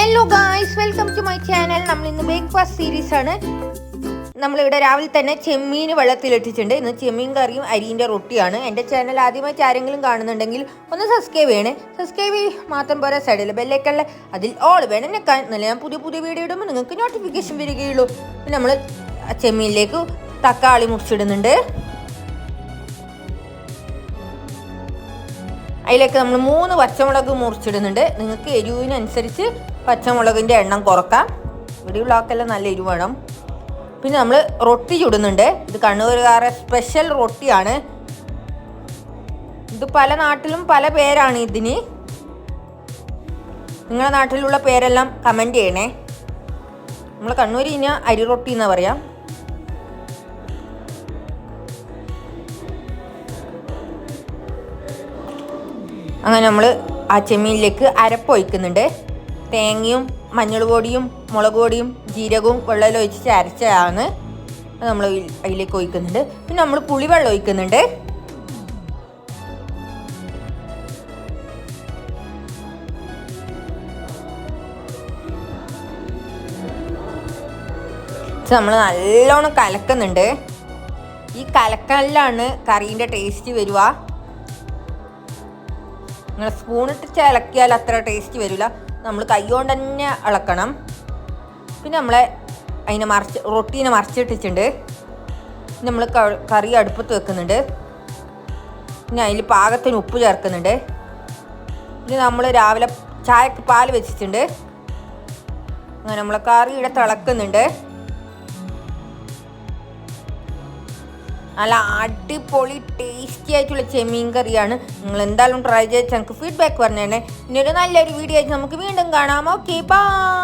Hello guys, welcome to my channel. നമ്മൾ ഇന്ന് breakfast series ആണ്. നമ്മളിവിടെ രാവിലെ തന്നെ ചെമ്മീൻ വെള്ളത്തിലിട്ടിട്ടുണ്ട്. ഇന്ന് ചെമ്മീൻ കറിയും അരിൻ്റെ റൊട്ടിയാണ്. എൻ്റെ ചാനൽ ആദ്യമായിട്ട് ആരെങ്കിലും കാണുന്നുണ്ടെങ്കിൽ ഒന്ന് സബ്സ്ക്രൈബ് ചെയ്യണേ. സബ്സ്ക്രൈബ് മാത്രം പോരാ, സൈഡിൽ ബെല്ലൈക്കണിൽ അതിൽ ഓൾ വേണം എന്നെ നല്ല ഞാൻ പുതിയ വീഡിയോ ഇടുമ്പോൾ നിങ്ങൾക്ക് നോട്ടിഫിക്കേഷൻ വരികയുള്ളൂ. പിന്നെ നമ്മൾ ചെമ്മീനിലേക്ക് തക്കാളി മുറിച്ചിടുന്നുണ്ട്. അതിലേക്ക് നമ്മൾ 3 പച്ചമുളക് മുറിച്ചിടുന്നുണ്ട്. നിങ്ങൾക്ക് എരിവിനനുസരിച്ച് പച്ചമുളകിൻ്റെ എണ്ണം കുറക്കാം. ഇവിടെയുള്ളവർക്കെല്ലാം നല്ല എരിവ് വേണം. പിന്നെ നമ്മൾ റൊട്ടി ചുടുന്നുണ്ട്. ഇത് കണ്ണൂരുകാരുടെ സ്പെഷ്യൽ റൊട്ടിയാണ്. ഇത് പല നാട്ടിലും പല പേരാണ് ഇതിന്. നിങ്ങളുടെ നാട്ടിലുള്ള പേരെല്ലാം കമൻറ്റ് ചെയ്യണേ. നമ്മൾ കണ്ണൂർ ഇനി അരി റൊട്ടി എന്നാണ് പറയാം. അങ്ങനെ നമ്മൾ ആ ചെമ്മീനിലേക്ക് അരപ്പ് ഒഴിക്കുന്നുണ്ട്. തേങ്ങയും മഞ്ഞൾ പൊടിയും മുളക് പൊടിയും ജീരകവും വെള്ളമെല്ലാം ഒഴിച്ച് അരച്ചതാണ് നമ്മൾ അതിലേക്ക് ഒഴിക്കുന്നുണ്ട്. പിന്നെ നമ്മൾ പുളിവെള്ളം ഒഴിക്കുന്നുണ്ട്. നമ്മൾ നല്ലോണം കലക്കുന്നുണ്ട്. ഈ കലക്കലിലാണ് കറീൻ്റെ ടേസ്റ്റ് വരിക. നിങ്ങൾ സ്പൂണിട്ട് ഇളക്കിയാൽ അത്ര ടേസ്റ്റ് വരില്ല. നമ്മൾ കൈ കൊണ്ട് തന്നെ ഇളക്കണം. പിന്നെ നമ്മളെ റൊട്ടീനെ മറിച്ചിട്ടിട്ടുണ്ട്. നമ്മൾ കറി അടുപ്പത്ത് വെക്കുന്നുണ്ട്. പിന്നെ അതിൽ പാകത്തിന് ഉപ്പ് ചേർക്കുന്നുണ്ട്. പിന്നെ നമ്മൾ രാവിലെ ചായക്ക് പാൽ വെച്ചിട്ടുണ്ട്. അങ്ങനെ നമ്മളെ കറി ഇവിടെ തിളക്കുന്നുണ്ട്. നല്ല അടിപൊളി ടേസ്റ്റി ആയിട്ടുള്ള ചെമ്മീൻ കറിയാണ്. നിങ്ങൾ എന്തായാലും ട്രൈ ചെയ്ത് ഞങ്ങൾക്ക് ഫീഡ്ബാക്ക് പറഞ്ഞേ. ഇനി ഒരു നല്ലൊരു വീഡിയോ ആയിട്ട് നമുക്ക് വീണ്ടും കാണാം. Okay, by.